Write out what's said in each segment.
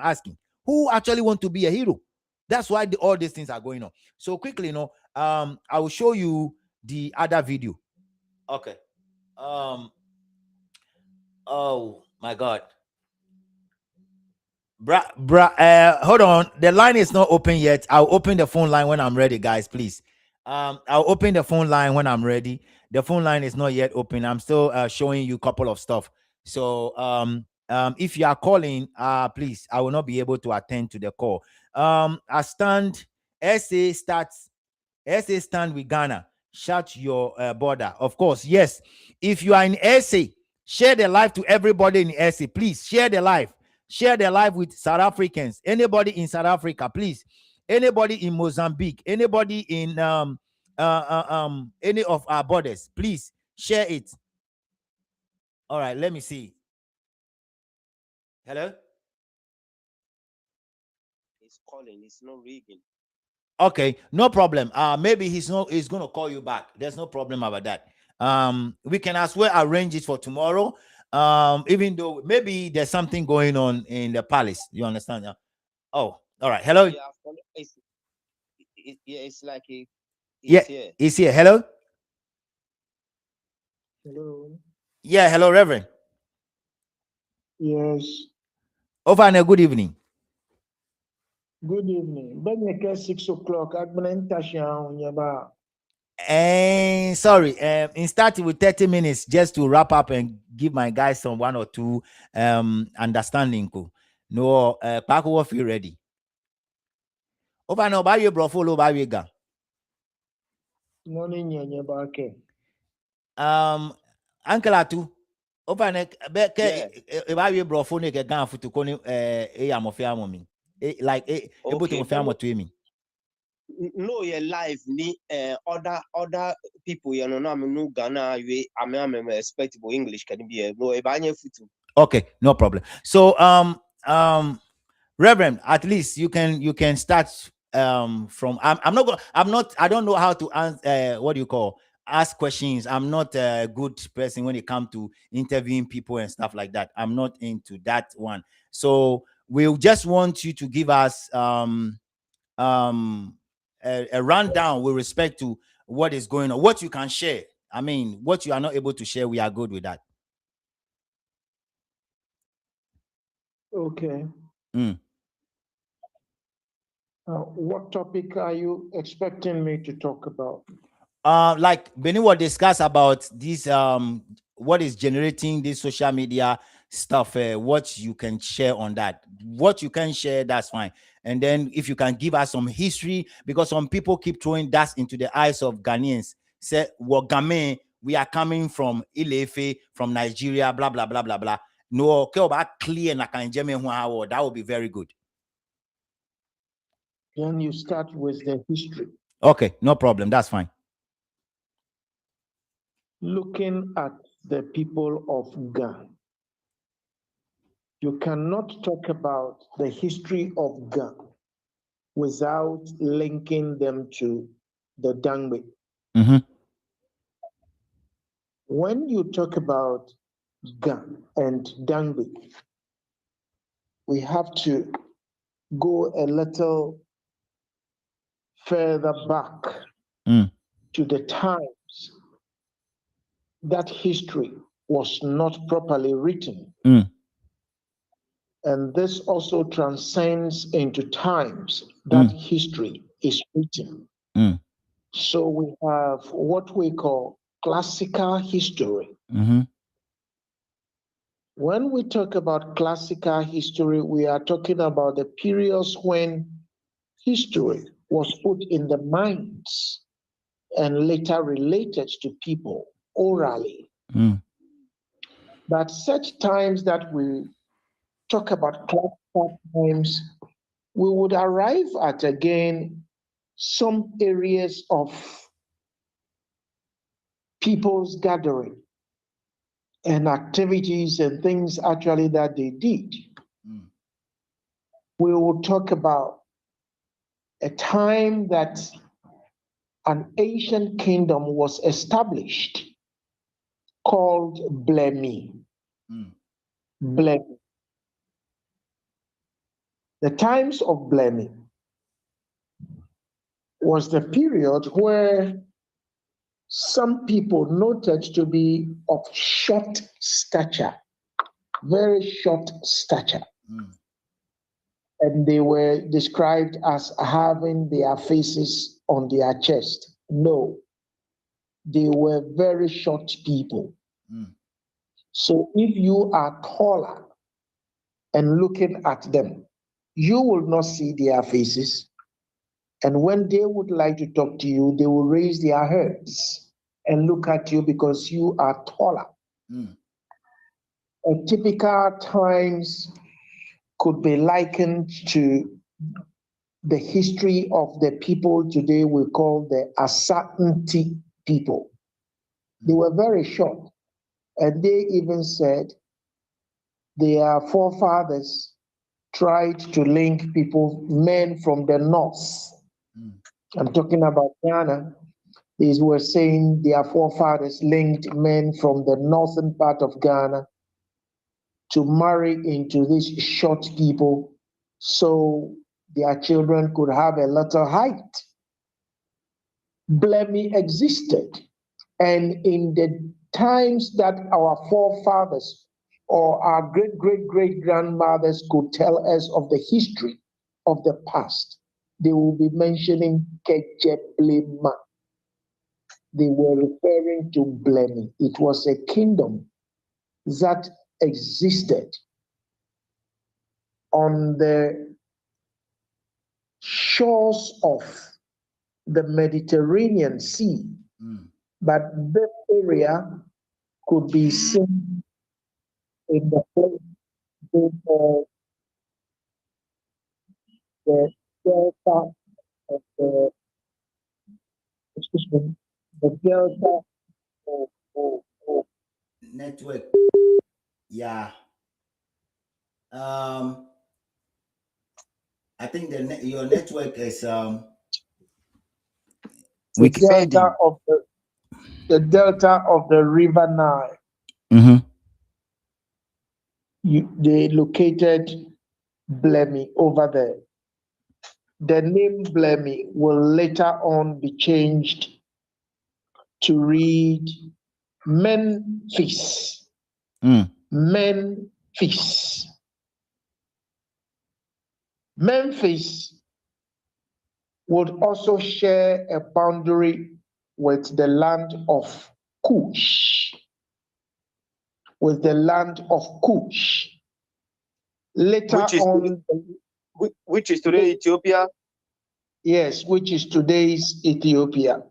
asking. Who actually want to be a hero? That's why all these things are going on. So quickly, I will show you the other video. Okay. Oh my God. Hold on. The line is not open yet. I'll open the phone line when I'm ready, guys. Please. I'll open the phone line when I'm ready. The phone line is not yet open. I'm still showing you a couple of stuff. So if you are calling, please, I will not be able to attend to the call. I stand. SA stand with Ghana. Shut your border. Of course, yes. If you are in SA, share the live to everybody in SA. Please share the live. Share the live with South Africans. Anybody in South Africa, please. Anybody in Mozambique. Anybody in any of our borders, please share it. All right, let me see. Hello. He's calling. It's not ringing. Okay, no problem. Maybe he's gonna call you back. There's no problem about that. We can as well arrange it for tomorrow. Even though maybe there's something going on in the palace. You understand? Oh, all right. Hello. Yeah, it's like he's here. He's here. Hello. Hello. Yeah, hello, Reverend. Yes. Over and a good evening. Good evening. But 6 o'clock. And sorry, in starting with 30 minutes just to wrap up and give my guys some one or two understanding. No, Paco feel ready. Over no by your bro follow by your gun. Morning, Uncle Atu. Over neck by your bro phone a gun for to call him a family. Like able to family to me. No, you're live. Ni other people, you know, I'm no Ghana. I'm respectable English can be no okay, no problem. So Reverend, at least you can start from I don't know how to answer what do you call ask questions. I'm not a good person when it comes to interviewing people and stuff like that. I'm not into that one. So we'll just want you to give us a rundown with respect to what is going on, what you can share. I mean, what you are not able to share, we are good with that. Okay. What topic are you expecting me to talk about? Like Benny will discuss about this what is generating this social media stuff, what you can share on that. What you can share, that's fine. And then if you can give us some history, because some people keep throwing dust into the eyes of Ghanaians. Say, well, Game, we are coming from Ilefe, from Nigeria, blah, blah, blah, blah, blah. No, okay, about clear that would be very good. Then you start with the history. Okay, no problem. That's fine. Looking at the people of Ghana, you cannot talk about the history of Ghana without linking them to the Dangbe. When you talk about Ghana and Dangbe, we have to go a little further back to the times that history was not properly written. And this also transcends into times that history is written. So we have what we call classical history. When we talk about classical history, we are talking about the periods when history was put in the minds and later related to people orally. But such times that we talk about classical times, we would arrive at again some areas of people's gathering and activities and things actually that they did. We will talk about a time that an ancient kingdom was established called Blemi. Blemi. The times of Blemi was the period where some people noted to be of short stature, very short stature. And they were described as having their faces on their chest. No, they were very short people. So if you are taller and looking at them, you will not see their faces. And when they would like to talk to you, they will raise their heads and look at you because you are taller. Typical times could be likened to the history of the people today we call the Ashanti people. They were very short, and they even said their forefathers tried to link people, men from the north. I'm talking about Ghana. These were saying their forefathers linked men from the northern part of Ghana to marry into these short people so their children could have a little height. Blemi existed, and in the times that our forefathers or our great-great-great-grandmothers could tell us of the history of the past, they will be mentioning Kejeblema. They were referring to Blemi. It was a kingdom that existed on the shores of the Mediterranean Sea, but this area could be seen in the place the delta of the, excuse me, the delta of network. Yeah. I think your network is the delta of the delta of the River Nile. They located Blemi over there. The name Blemi will later on be changed to read Memphis. Memphis. Memphis would also share a boundary with the land of Kush. With the land of Kush. Later which is today Ethiopia? Yes, which is today's Ethiopia.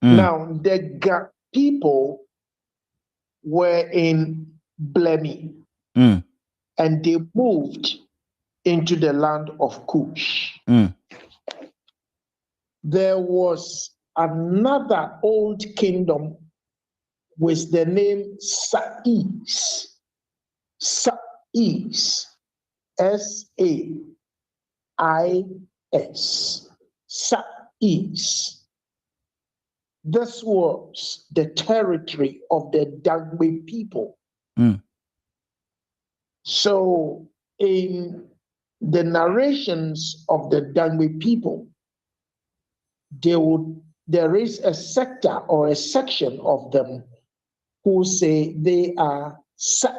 Now, the people were in Blemi, and they moved into the land of Kush. There was another old kingdom with the name Sais. Sais. S-A-I-S. Sais. This was the territory of the Dagbe people. So in the narrations of the Dagbe people, there is a sector or a section of them who say they are Sa.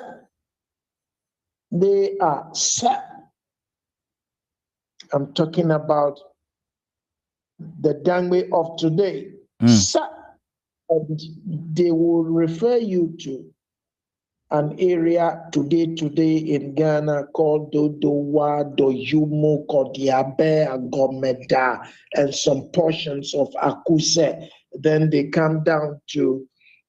They are Sa. I'm talking about the Dagbe of today. Sa. And they will refer you to an area today in Ghana called Dodowa, Doyumu, Kodiabe, Agomeda, and some portions of Akuse. Then they come down to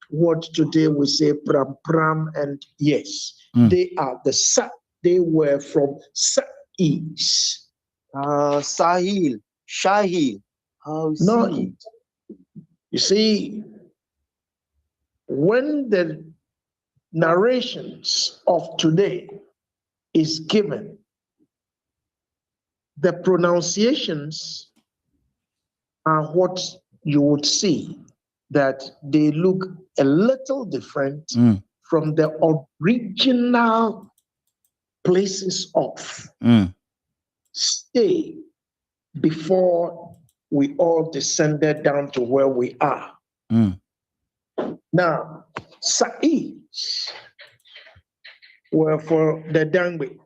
what today we say Pram Pram, and yes, they are the Sa. They were from Sais. Sahil, Shahil. No, you see, when the narrations of today is given, the pronunciations are what you would see, that they look a little different from the original places of Mm. stay before we all descended down to where we are. Mm. Now, Sa'is were for the Dangbe,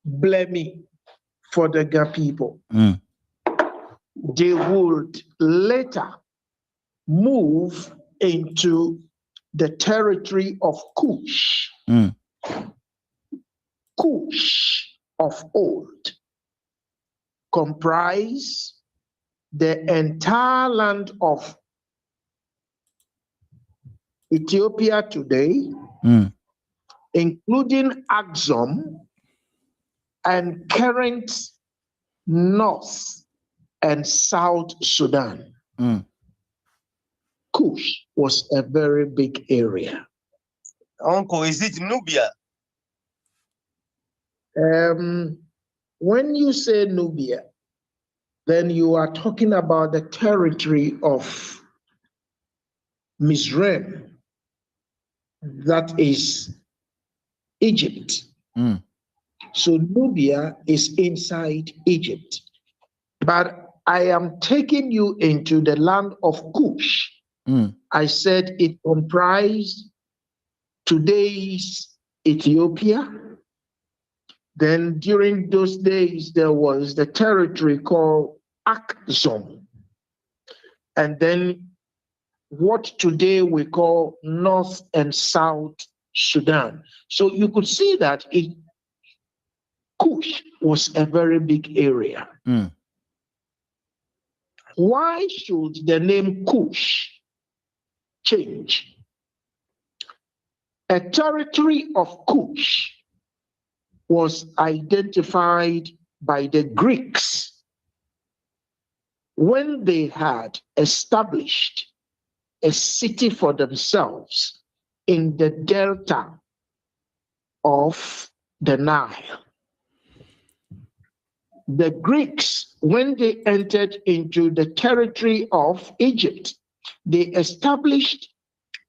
Blemi for the Ga people. Mm. They would later move into the territory of Kush. Mm. Kush of old comprise the entire land of Ethiopia today, Mm. including Axum and current North and South Sudan. Mm. Kush was a very big area. Uncle, is it Nubia? When you say Nubia, then you are talking about the territory of Mizraim, that is Egypt. Mm. So Nubia is inside Egypt. But I am taking you into the land of Kush. Mm. I said it comprised today's Ethiopia. Then during those days, there was the territory called Axum. And then what today we call North and South Sudan. So you could see that Kush was a very big area. Mm. Why should the name Kush change? A territory of Kush was identified by the Greeks when they had established a city for themselves in the delta of the Nile. The Greeks, when they entered into the territory of Egypt, they established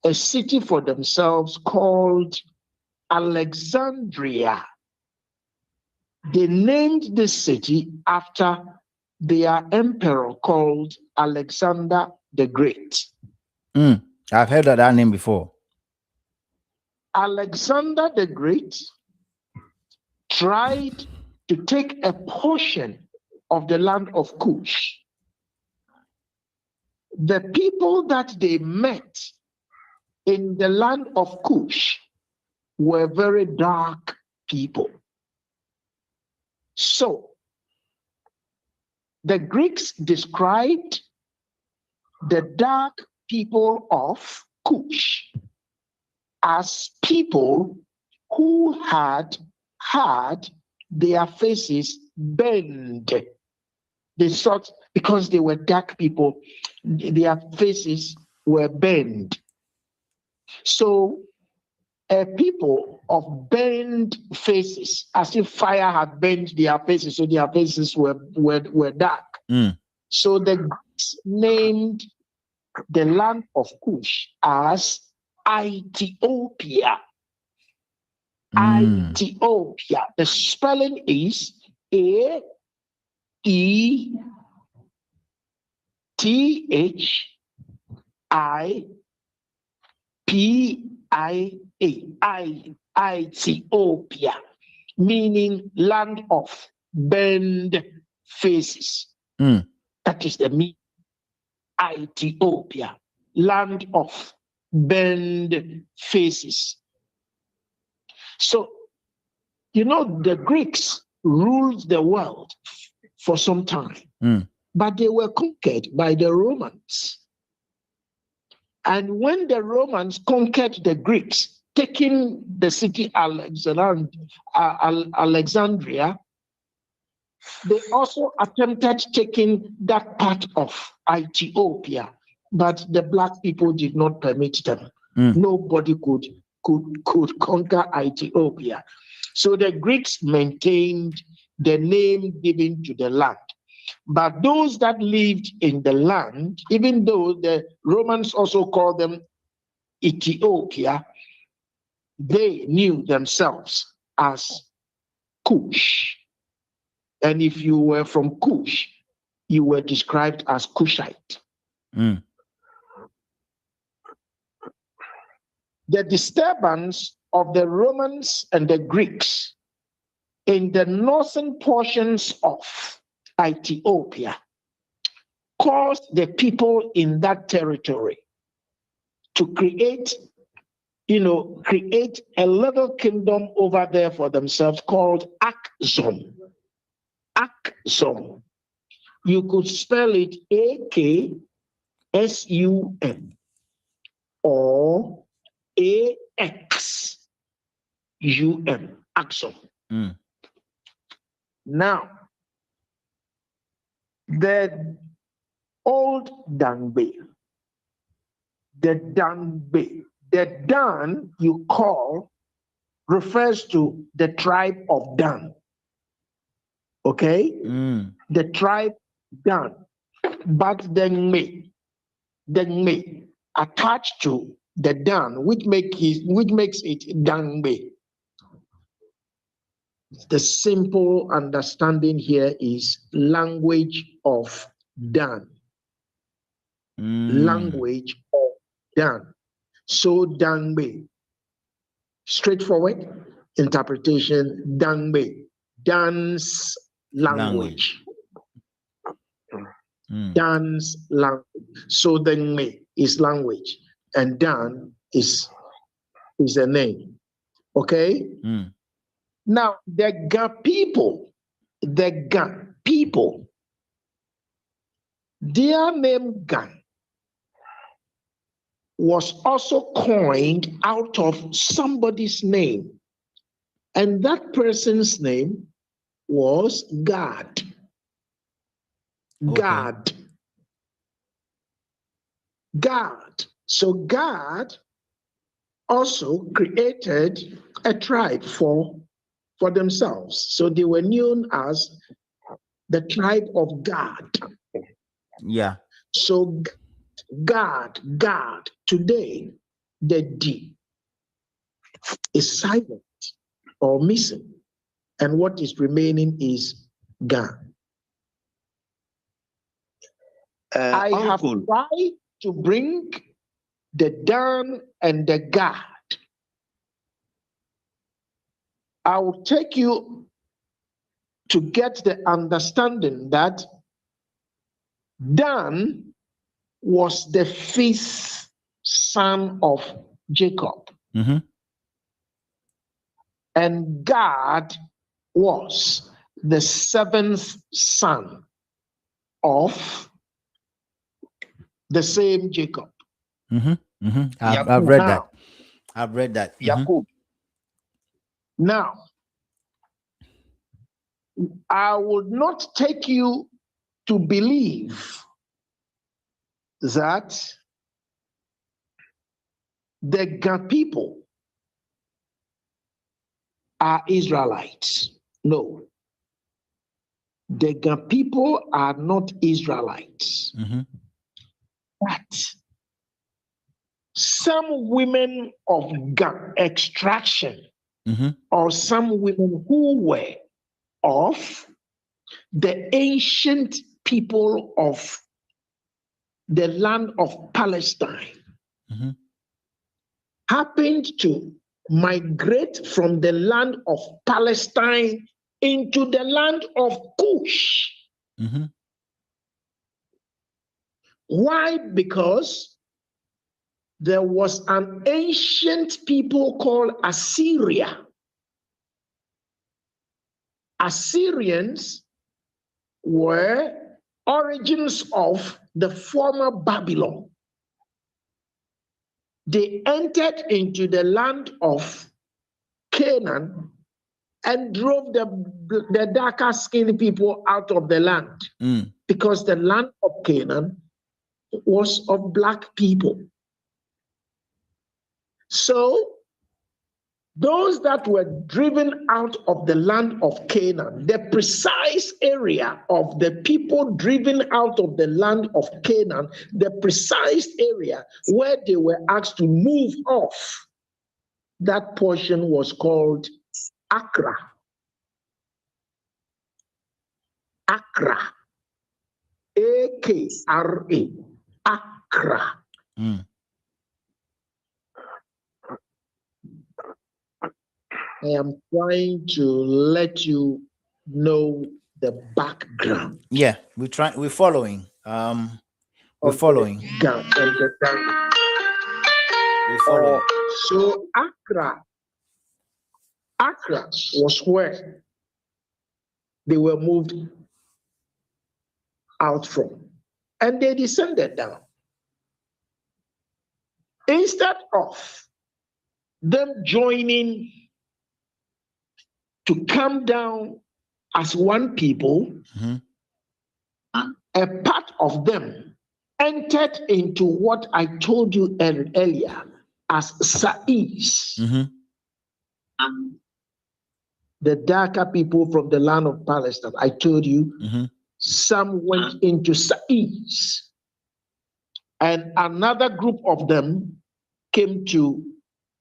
a city for themselves called Alexandria. They named the city after their emperor called Alexander the Great. Mm. I've heard of that name before. Alexander the Great tried to take a portion of the land of Kush. The people that they met in the land of Kush were very dark people. So the Greeks described the dark people of Kush as people who had their faces burned. They thought because they were dark people, their faces were burned. So people of burned faces, as if fire had burned their faces, so their faces were dark. Mm. So the Greeks named the land of Kush as Ethiopia. Mm. Ethiopia. The spelling is A-E-T-H-I-P-I-A. Ethiopia, meaning land of burned faces. Mm. That is the meaning. Ethiopia, land of burned faces. So, the Greeks ruled the world for some time, but they were conquered by the Romans. And when the Romans conquered the Greeks, taking the city Alexandria, they also attempted taking that part of Ethiopia, but the black people did not permit them. Nobody could conquer Ethiopia. So the Greeks maintained the name given to the land. But those that lived in the land, even though the Romans also called them Ethiopia, they knew themselves as Cush. And if you were from Cush, you were described as Cushite. Mm. The disturbance of the Romans and the Greeks in the northern portions of Ethiopia caused the people in that territory to create a little kingdom over there for themselves called Akzom. Akzom. You could spell it Aksun or Axum. Akzom. Mm. Now, the old Danbe, the Dan you call refers to the tribe of Dan. Okay? Mm. The tribe Dan. But the me attached to the Dan, which makes it Danbe. The simple understanding here is language of Dan. Language of Dan. So Danbe. Straightforward interpretation, Danbe. Dan's language. Dan's language. So Danbe is language, and Dan is a name. Okay? Mm. Now, the Ga people, their name Ga was also coined out of somebody's name. And that person's name was God. Okay. God. So God also created a tribe for themselves. So they were known as the tribe of God. Yeah. So God, today, the D is silent or missing. And what is remaining is God. I have tried to bring the Dan and the God. I will take you to get the understanding that Dan was the fifth son of Jacob. Mm-hmm. And God was the seventh son of the same Jacob. Mm-hmm. Mm-hmm. I've read that. I've read that. Jacob. Now, I would not take you to believe that the Ga people are Israelites. No. The Ga people are not Israelites. Mm-hmm. But some women of Ga extraction, Mm-hmm. or some women who were of the ancient people of the land of Palestine, Mm-hmm. happened to migrate from the land of Palestine into the land of Cush. Mm-hmm. Why? Because there was an ancient people called Assyria. Assyrians were origins of the former Babylon. They entered into the land of Canaan and drove the darker skinned people out of the land, because the land of Canaan was of black people. So those that were driven out of the land of Canaan, the precise area of the people driven out of the land of Canaan, the precise area where they were asked to move off, that portion was called Accra. Accra. A-K-R-A. Accra. Mm. I am trying to let you know the background. Yeah, we're following. We're following. We're following. So Accra was where they were moved out from, and they descended down. Instead of them joining to come down as one people, a part of them entered into what I told you earlier as Sais. The darker people from the land of Palestine. I told you some went into Sais, and another group of them came to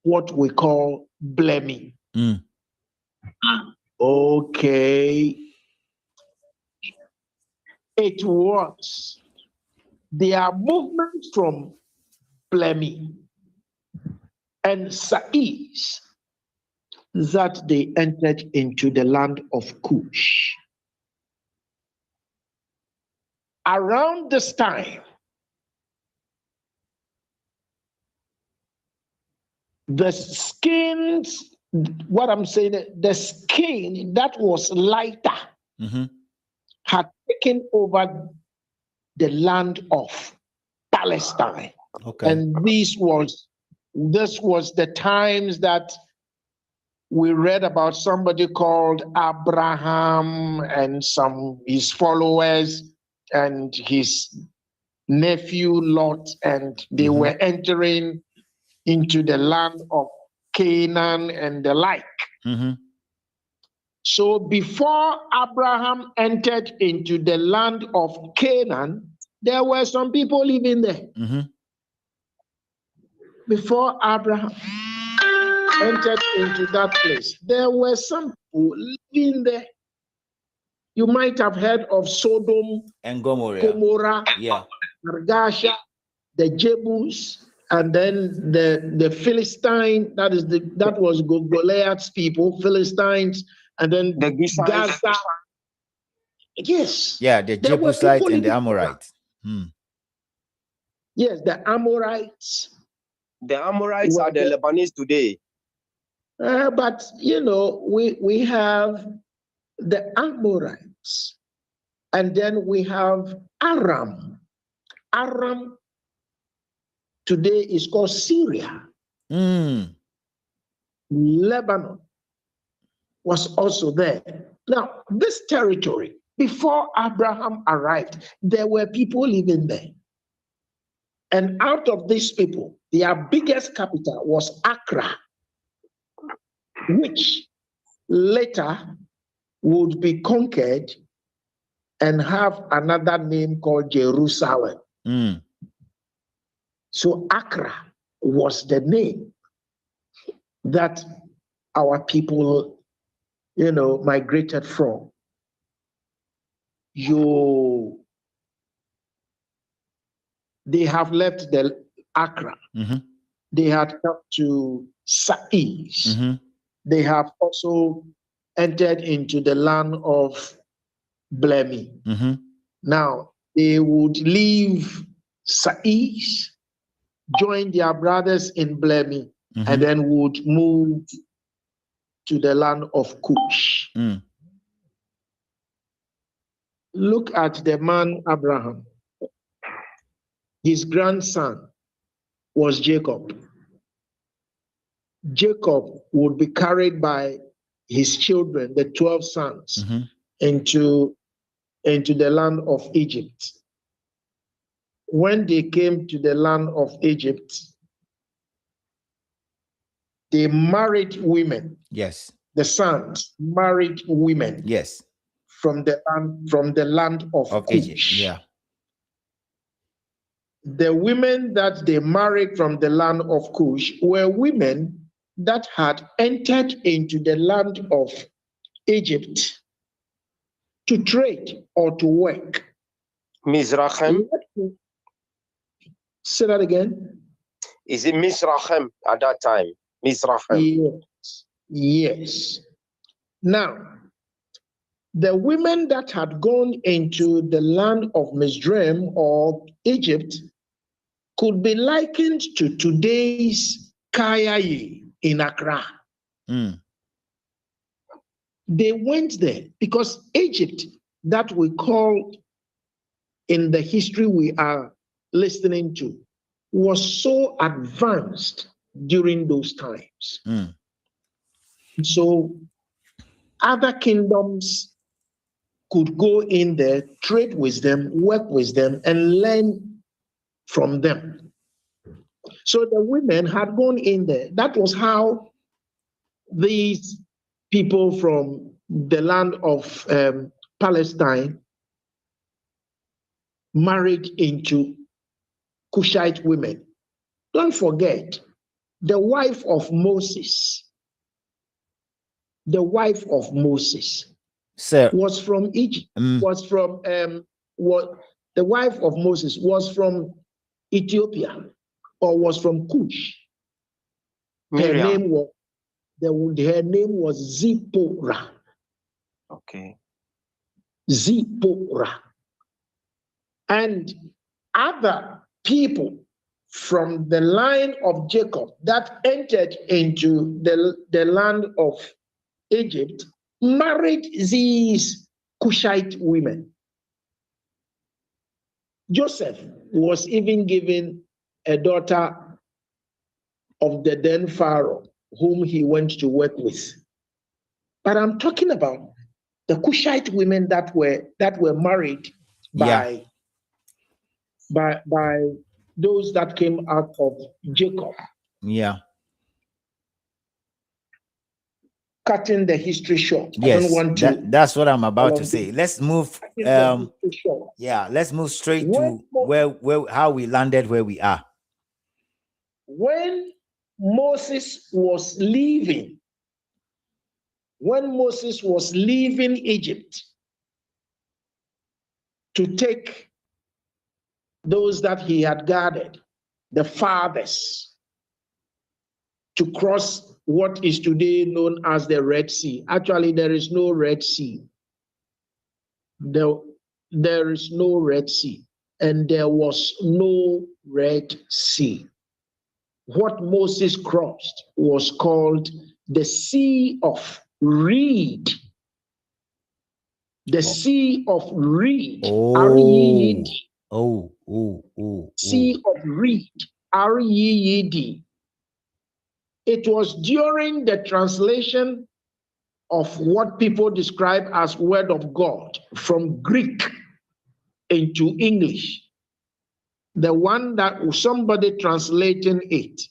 what we call Blemi. Okay. It was their movement from Blemi and Sais that they entered into the land of Cush. Around this time, the skins, what I'm saying, the skin that was lighter had taken over the land of Palestine. Okay. And this was the times that we read about somebody called Abraham and his followers and his nephew Lot, and they were entering into the land of Canaan and the like. So before Abraham entered into the land of Canaan, there were some people living there. Before Abraham entered into that place, there were some people living there. You might have heard of Sodom and Gomorrah, Argasha, the Jebus, and then the Philistine. That was Goliath's people, Philistines, and then the Gaza. Yes. Yeah, the Jebusite and the Amorites. Yes, the Amorites. The Amorites are the Lebanese today. But we have the Amorites, and then we have Aram. Aram today is called Syria. Lebanon was also there. Now, this territory, before Abraham arrived, there were people living there. And out of these people, their biggest capital was Accra, which later would be conquered and have another name called Jerusalem. So Accra was the name that our people, migrated from. They have left the Accra. They had come to Sais. They have also entered into the land of Blemi. Now, they would leave Sais, join their brothers in Blemi, and then would move to the land of Cush. Look at the man Abraham. His grandson was Jacob. Jacob would be carried by his children, the 12 sons, into the land of Egypt. When they came to the land of Egypt, they married women. Yes. The sons married women. Yes. From the land of Egypt. Cush. Yeah. The women that they married from the land of Cush were women that had entered into the land of Egypt to trade or to work. Mizrachem? Say that again. Is it Mizrachem at that time? Mizrachem. Yes. Yes. Now, the women that had gone into the land of Mizraim or Egypt could be likened to today's Kayaye in Accra. Mm. They went there because Egypt, that we call in the history we are listening to, was so advanced during those times. Mm. So other kingdoms could go in there, trade with them, work with them, and learn from them. So the women had gone in there. That was how these people from the land of Palestine married into Cushite women. Don't forget, the wife of Moses, Sir. was from Egypt, was from the wife of Moses was from Ethiopia or was from Cush. Miriam. Her name was Zipporah. Okay. Zipporah. And other people from the line of Jacob that entered into the land of Egypt married these Cushite women. Joseph was even given a daughter of the then Pharaoh, whom he went to work with. But I'm talking about the Cushite women that were married by those that came out of Jacob. Yeah. Cutting the history short. Yes, I don't want to. That's what I'm about to say. Let's move. Let's move straight to where how we landed where we are. When Moses was leaving Egypt to take those that he had gathered, the fathers, to cross what is today known as the Red Sea. Actually, there is no Red Sea. There is no Red Sea, and there was no Red Sea. What Moses crossed was called the Sea of Reed. The Sea of Reed. R-E-E-D. Sea of Reed. R-E-E-D. It was during the translation of what people describe as Word of God from Greek into English. The one that somebody translating it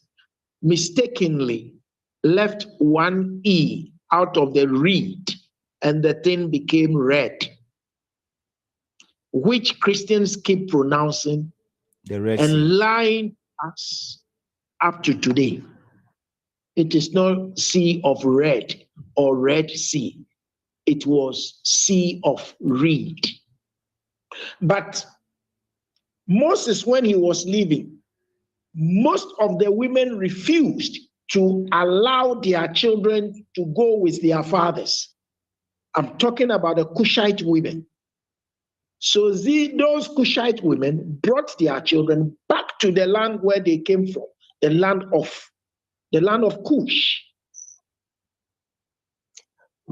mistakenly left one E out of the reed, and the thing became red, which Christians keep pronouncing the Red and Sea. lying us up to today. It is not Sea of Red or Red Sea. It was Sea of Reed. But Moses, when he was leaving, most of the women refused to allow their children to go with their fathers. I'm talking about the Cushite women. So those Cushite women brought their children back to the land where they came from, the land of Cush.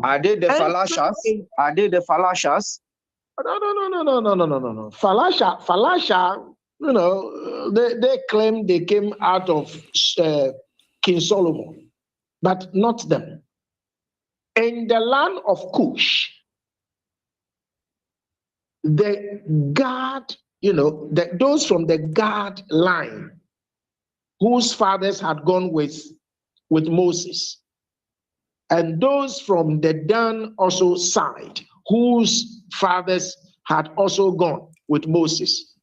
Are they the Falashas? Are they the Falashas? No. Falasha, they claim they came out of King Solomon, but not them. In the land of Cush, the Gad, those from the Gad line, whose fathers had gone with Moses, and those from the Dan also side, whose fathers had also gone with Moses,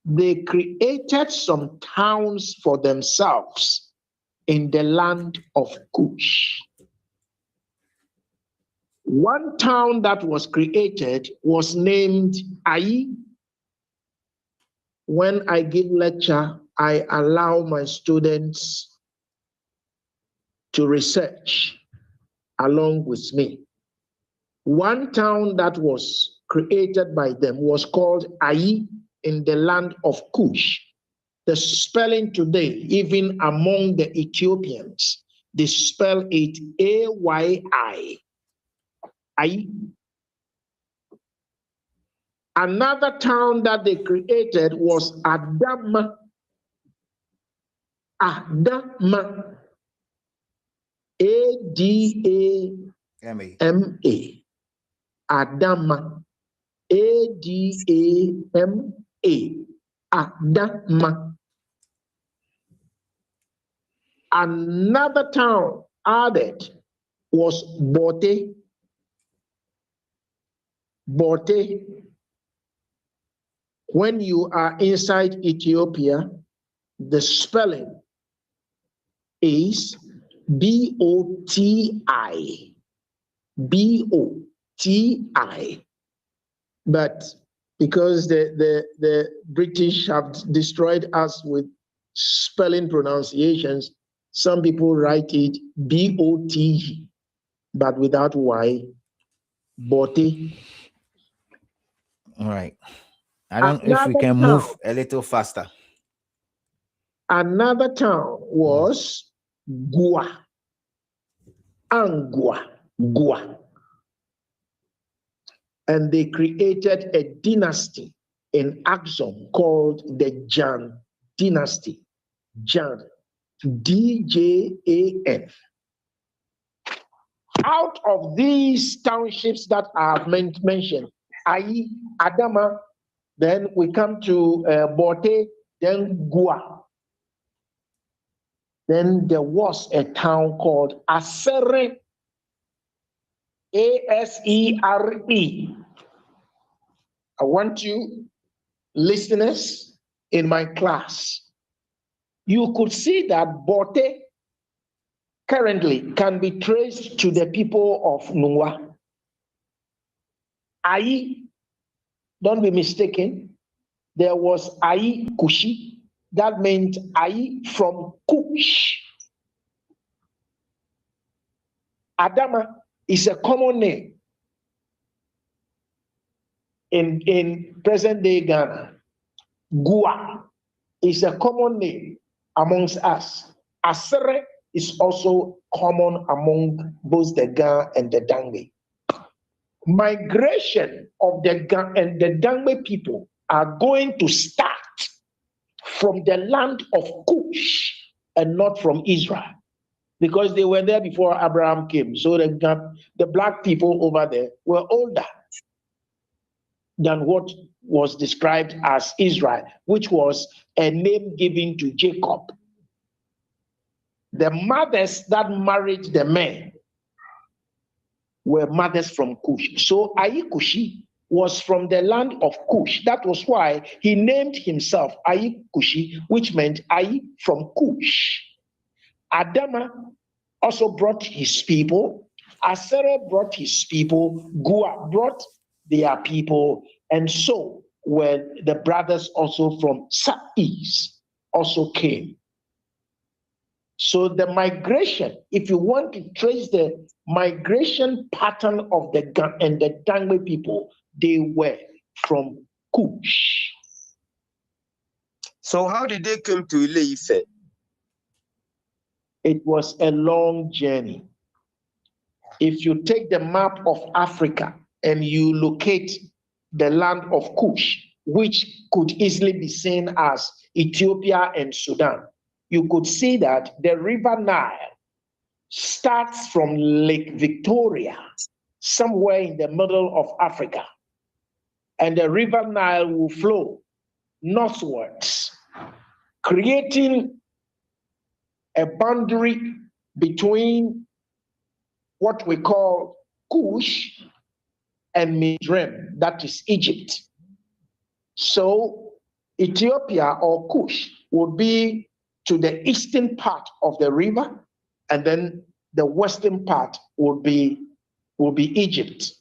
they created some towns for themselves in the land of Cush. One town that was created was named Ai. When I give lecture, I allow my students to research along with me. One town that was created by them was called Ai in the land of Cush. The spelling today, even among the Ethiopians, they spell it A-Y-I. Ai. Another town that they created was Adama. Adama. A-D-A-M-A. Adama. A-D-A-M-A. Adama. Another town added was Bote. Bote. When you are inside Ethiopia, the spelling is B-O-T-I. B-O-T-I. But because the British have destroyed us with spelling pronunciations, some people write it B-O-T, but without Y. Bote. All right. I don't know if we can move a little faster. Another town was Gua. Angua. Gua. And they created a dynasty in Axum called the Jan dynasty. Jan. D-J-A-N. Out of these townships that are mentioned, Ai, Adama, then we come to Bote, then Gua. Then there was a town called Asere, A-S-E-R-E. I want you, listeners, in my class, you could see that Bote currently can be traced to the people of Nungwa. Ai, don't be mistaken, there was Ai Kushi. That meant Ai from Kush. Adama is a common name in present-day Ghana. Gua is a common name amongst us. Asere is also common among both the Ga and the Dangme. Migration of the Ga and the Dangme people are going to start from the land of Cush and not from Israel, because they were there before Abraham came. So the black people over there were older than what was described as Israel, which was a name given to Jacob. The mothers that married the men were mothers from Cush. So Ayikushi was from the land of Cush. That was why he named himself Ayikushi, which meant Ai from Cush. Adama also brought his people. Asere brought his people. Gua brought their people. And so were the brothers also from Southeast also came. So the migration, if you want to trace the migration pattern of the Ga and the Dangme people, they were from Cush. So how did they come to Ile-Ife? It was a long journey. If you take the map of Africa and you locate the land of Cush, which could easily be seen as Ethiopia and Sudan, you could see that the River Nile starts from Lake Victoria, somewhere in the middle of Africa, and the River Nile will flow northwards, creating a boundary between what we call Cush and Mizraim, that is Egypt. So Ethiopia or Cush would be to the eastern part of the river, and then the western part will be Egypt.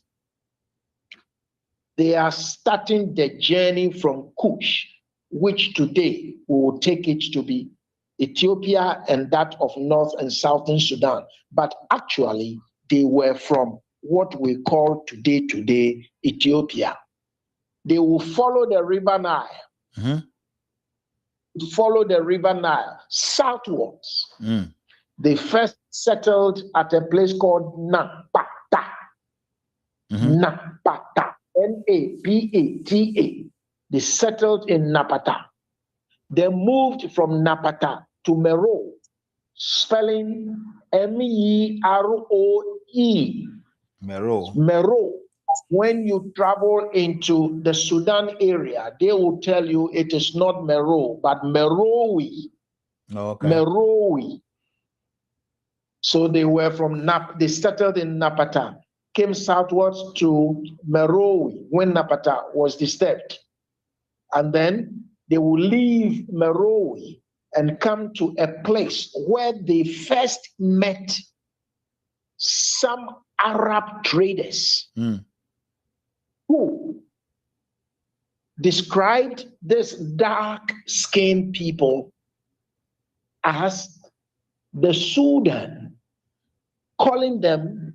They are starting the journey from Kush, which today we will take it to be Ethiopia and that of North and Southern Sudan. But actually, they were from what we call today Ethiopia. They will follow the river Nile. Follow the river Nile southwards. They first settled at a place called Napata. Napata. Napata. They settled in Napata. They moved from Napata to Meroe, spelling Meroe. Meroe. When you travel into the Sudan area, they will tell you it is not Meroe, but Meroe. Okay. Meroe. So they were from they settled in Napata, came southwards to Meroe when Napata was disturbed. And then they will leave Meroe and come to a place where they first met some Arab traders who described this dark-skinned people as the Sudan, calling them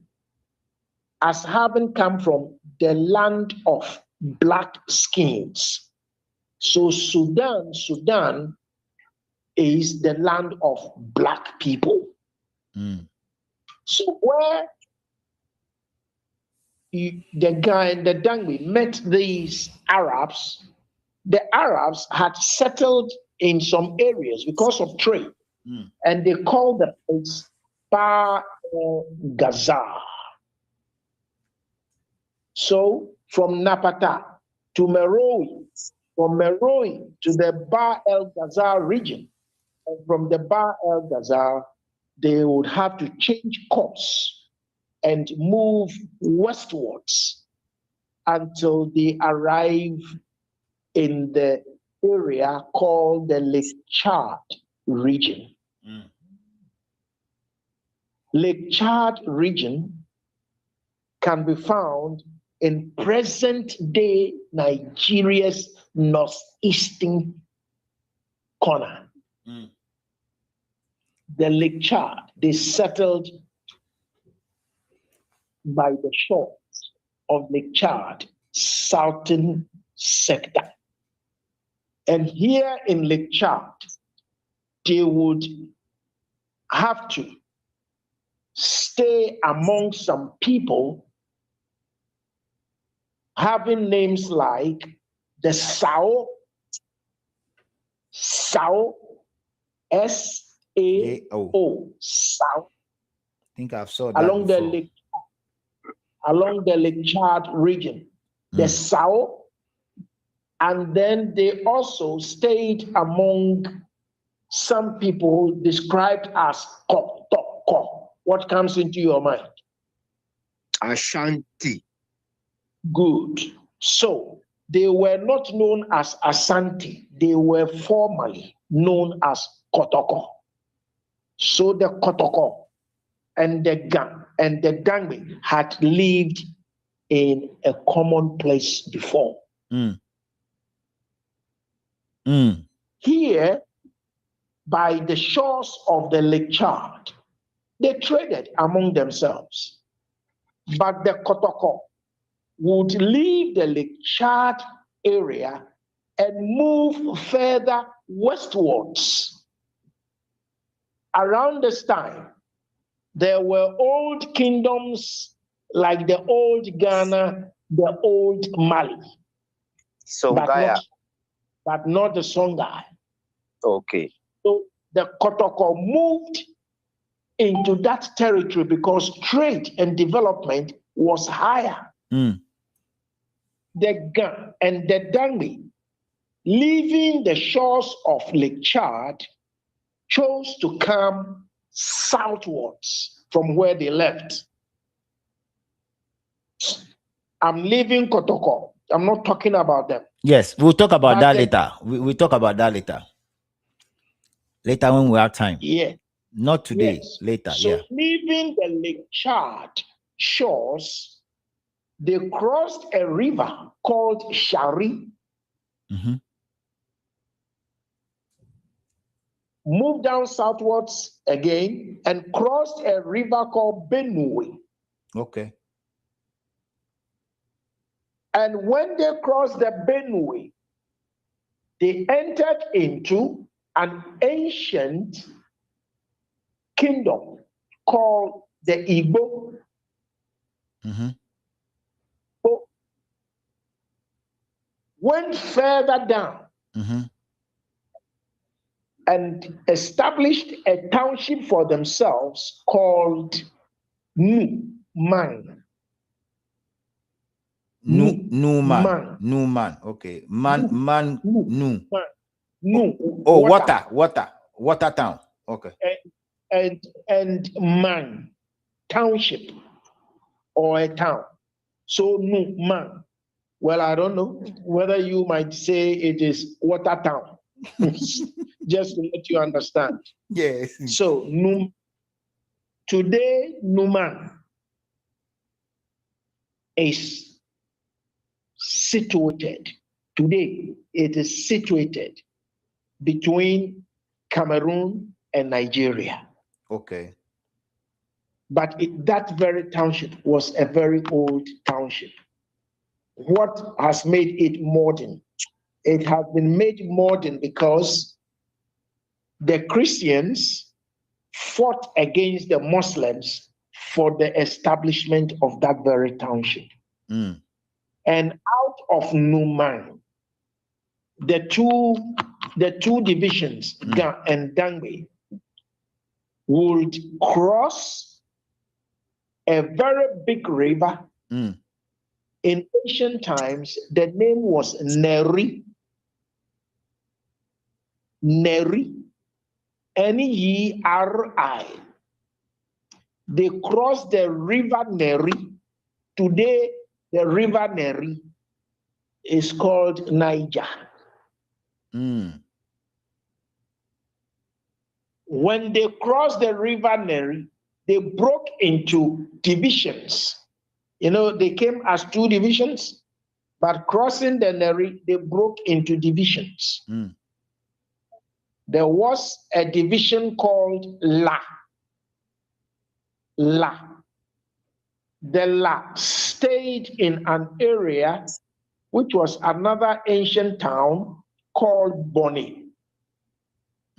as having come from the land of black skins. So Sudan is the land of black people. So where the guy and the Dangbi met these Arabs, the Arabs had settled in some areas because of trade, and they called the place Bar el-Ghazal. So from Napata to Meroe, from Meroe to the Bar el-Ghazal region, and from the Bar el-Ghazal, they would have to change course and move westwards until they arrive in the area called the Lake Chad region. Lake Chad region can be found in present-day Nigeria's northeastern corner. The Lake Chad, they settled by the shores of Lake Chad, southern sector. And here in Lake Chad, they would have to stay among some people having names like the Sao, S-A-O, Sao. I think I've saw that along before. Along the Lake Chad region, the Sao, and then they also stayed among some people described as Kotoko. What comes into your mind? Ashanti. Good. So they were not known as Asante. They were formerly known as Kotoko. So the Kotoko and the Dangbi had lived in a common place before. Here, by the shores of the Lake Chad, they traded among themselves. But the Kotoko would leave the Lake Chad area and move further westwards. Around this time, there were old kingdoms like the old Ghana, the old Mali. Songaya. But not the Songhai. Okay. So the Kotoko moved into that territory because trade and development was higher. The Ga and the Dangbi, leaving the shores of Lake Chad, chose to come southwards from where they left. I'm leaving Kotoko. I'm not talking about them. Yes, we'll talk about But that the- later. We'll talk about that later. Later when we have time. Yeah. Not today, Yes. later. So Yeah. leaving the Lake Chad shores, they crossed a river called Shari, Mhm. moved down southwards again, and crossed a river called Benue. Okay. And when they crossed the Benue, they entered into an ancient kingdom called the Igbo. Mhm. So went further down Mhm. and established a township for themselves called Numan. Newman. Newman. Okay. Man. New. Oh, water town. Okay. And Man township or a town. So Numan. Well, I don't know whether you might say it is water town. Just to let you understand. Yes. So today Numan is situated. Today it is situated between Cameroon and Nigeria. Okay. But that very township was a very old township. What has made it modern? It has been made modern because the Christians fought against the Muslims for the establishment of that very township. Mm. And out of Numan, the two divisions, Ga and Dangbe, would cross a very big river. Mm. In ancient times, the name was Neri. Neri. Neri. They crossed the river Neri. Today, the river Neri is called Niger. Mm. When they crossed the river Neri, they broke into divisions. You know, they came as two divisions, but crossing the Neri, they broke into divisions. Mm. There was a division called La. La. The La stayed in an area which was another ancient town called Bonny.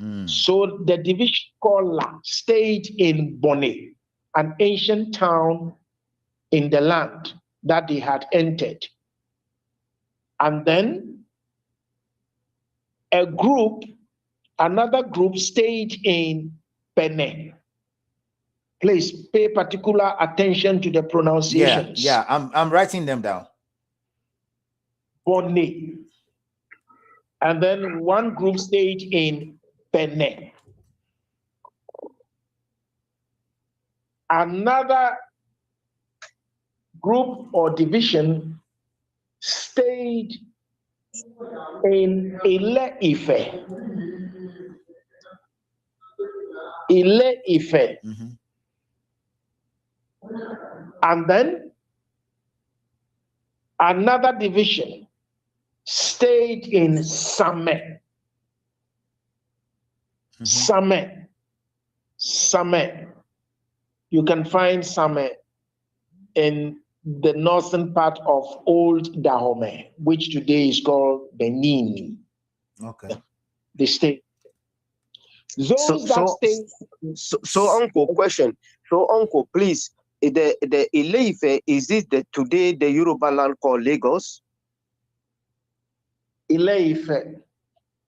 Mm. So the division called La stayed in Bonny, an ancient town in the land that they had entered. And then another group stayed in Benin. Please pay particular attention to the pronunciations. Yeah. I'm writing them down. Bonny. And then one group stayed in Benin. Another group or division stayed in Ile-Ife. Ile-Ife. Mm-hmm. And then another division stayed in Same. Mm-hmm. Same. You can find Same in the northern part of Old Dahomey, which today is called Benin. Okay. The state. So uncle, question. So uncle, please, the Ile-Ife, is it today the Yoruba land called Lagos? Ile-Ife.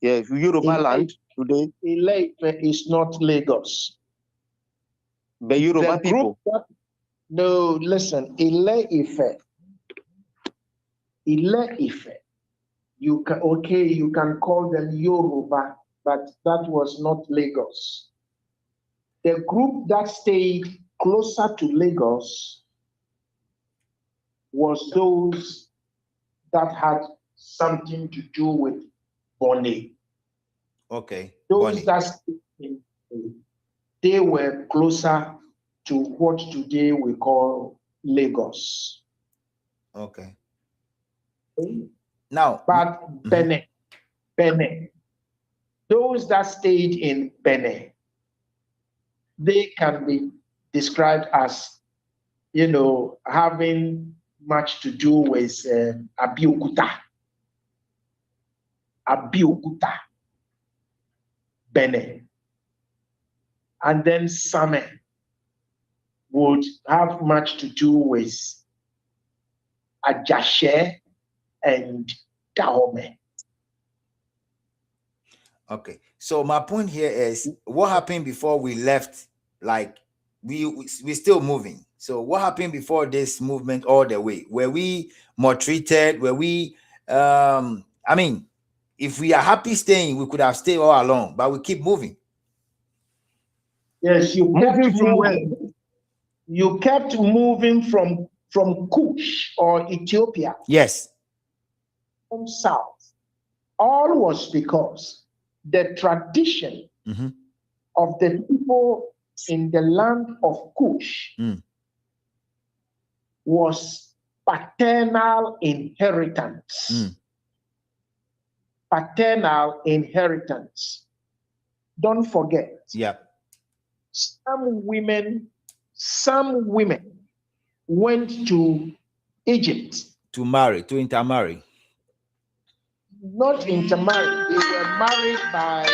Yeah, Yoruba land today. Ile-Ife is not Lagos. The Yoruba people. No, listen, Ile-Ife. You can call them Yoruba, but that was not Lagos. The group that stayed closer to Lagos was those that had something to do with Bonny. Okay. Those that stayed in Benin, they were closer to what today we call Lagos. Okay. Now, but Benin, those that stayed in Benin, they can be described as, having much to do with Abeokuta, Benin. And then Same would have much to do with Ajashe and Dahomey. Okay, so my point here is what happened before we left? Like we still moving. So what happened before this movement all the way? Were we more treated? Were we I mean, if we are happy staying, we could have stayed all along, but we keep moving. Yes, you kept moving. You kept moving from Kush or Ethiopia. Yes. From south. All was because the tradition of the people in the land of Kush was paternal inheritance. Paternal inheritance. Don't forget. Yeah. Some women went to Egypt to intermarry. Not intermarry. They were married by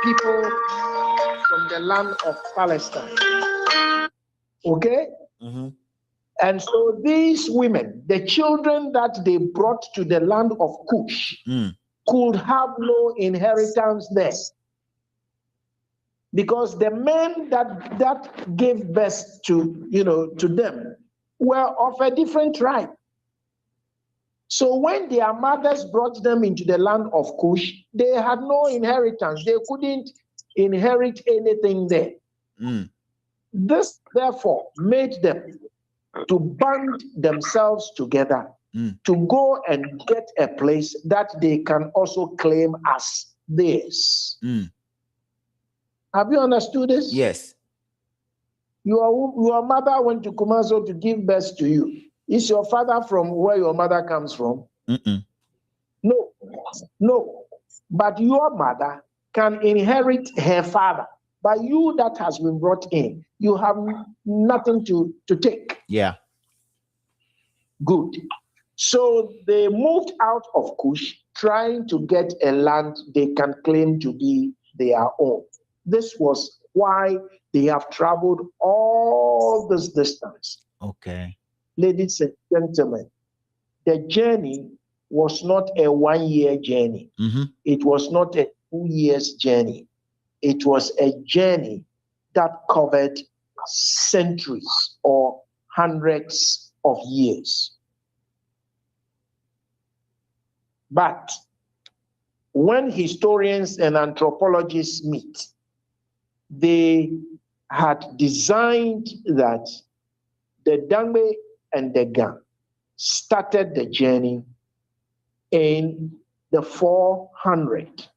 people from the land of Palestine. Okay? And so these women, the children that they brought to the land of Kush, could have no inheritance there. Because the men that gave birth to them were of a different tribe. So when their mothers brought them into the land of Kush, they had no inheritance. They couldn't inherit anything there. This, therefore, made them to band themselves together to go and get a place that they can also claim as theirs. Have you understood this? Yes. Your mother went to Kumaso to give birth to you. Is your father from where your mother comes from? No. But your mother can inherit her father. But you that has been brought in, you have nothing to take. Yeah. Good. So they moved out of Kush, trying to get a land they can claim to be their own. This was why they have traveled all this distance. Okay. Ladies and gentlemen, the journey was not a 1-year journey. It was not a 2 years journey. It was a journey that covered centuries or hundreds of years. But when historians and anthropologists meet, they had designed that the Dangbe and the Gan started the journey in the 400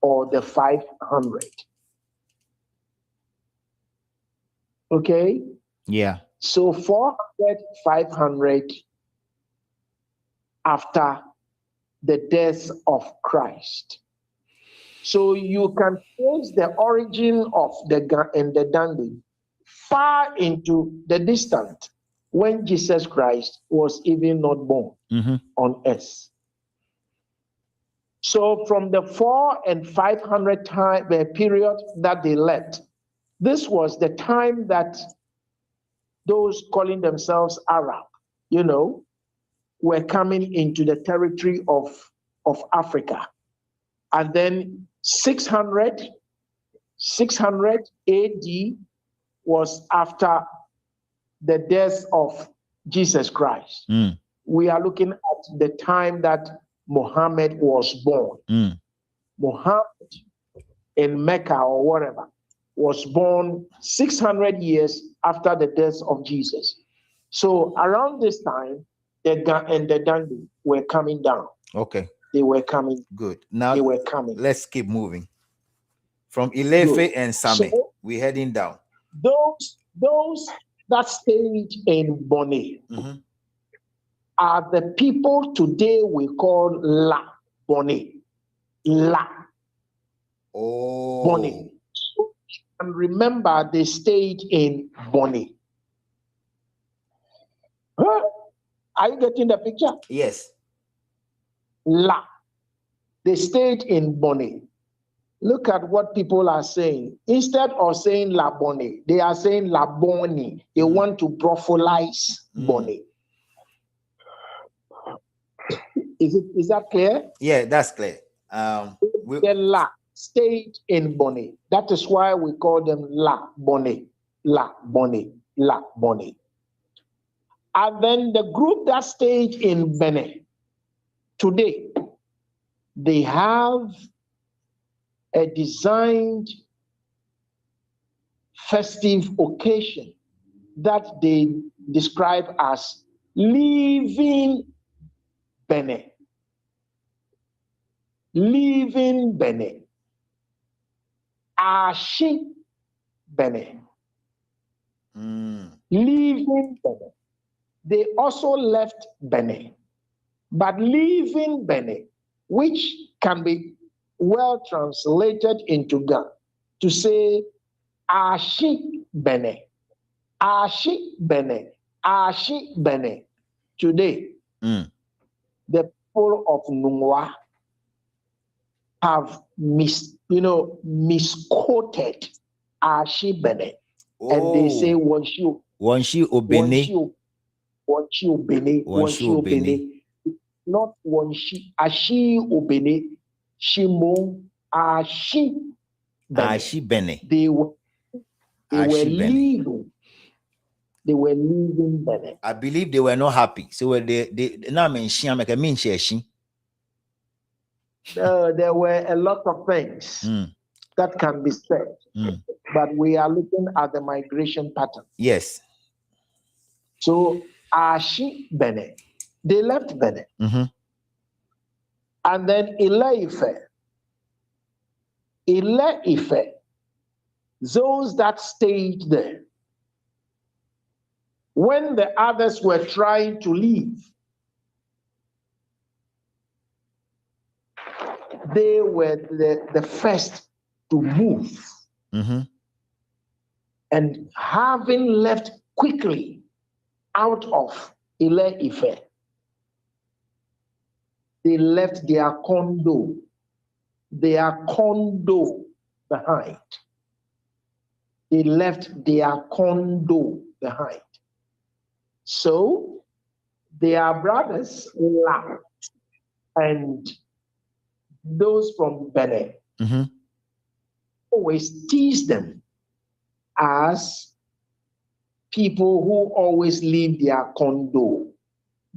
or the 500. Okay? Yeah. So 400, 500 after the death of Christ. So you can trace the origin of the Gan and the Dangbe far into the distant when Jesus Christ was even not born on earth. So from the 400 and 500 period that they left, this was the time that those calling themselves Arab, were coming into the territory of Africa. And then 600 AD was after the death of Jesus Christ. We are looking at the time that Muhammad was born. Muhammad in Mecca or whatever was born 600 years after the death of Jesus. So around this time, the Gan and the Dangbe were coming down. Okay. They were coming. Good. Now they were coming. Let's keep moving. From Ilefe Good. and Same, So we're heading down. those that stayed in Bonny Mhm. are the people today we call La Bonny. La Oh. Bonny. So, and remember, they stayed in Bonny. Huh? Are you getting the picture? Yes. La. They stayed in Bonny. Look at what people are saying. Instead of saying La Bonny, they are saying La Bonny. They want to prophylise Bonny. Is that clear? Yeah, that's clear. The La stayed in Bonny. That is why we call them La Bonny. La Bonny. La Bonny. And then the group that stayed in Benin today, they have a designed festive occasion that they describe as leaving Benin. Leaving Benin. Ashi Benin. Leaving Benin. They also left Benin. But leaving Benin, which can be well translated into Ga to say Ashi Benin. Ashi Benin. Ashi Benin. Today, the people of Nungwa have misquoted Ashi Benin. And they say Wanshu Obene. Wanshu Obene. Not Wanshi. Ashi Obene. Shimo Ashi Benin. Ashi Bene. They were Ashi Bene. leaving. They were leaving Benin. I believe they were not happy. So they now mention like a minche. There were a lot of things that can be said, but we are looking at the migration pattern. Yes. So Ashi Benin, they left Benin, and then Ile-Ife, those that stayed there, when the others were trying to leave, they were the first to move. And having left quickly out of Ile-Ife, they left their condo behind. They left their condo behind. So their brothers left, and those from Benin always tease them as people who always leave their condo.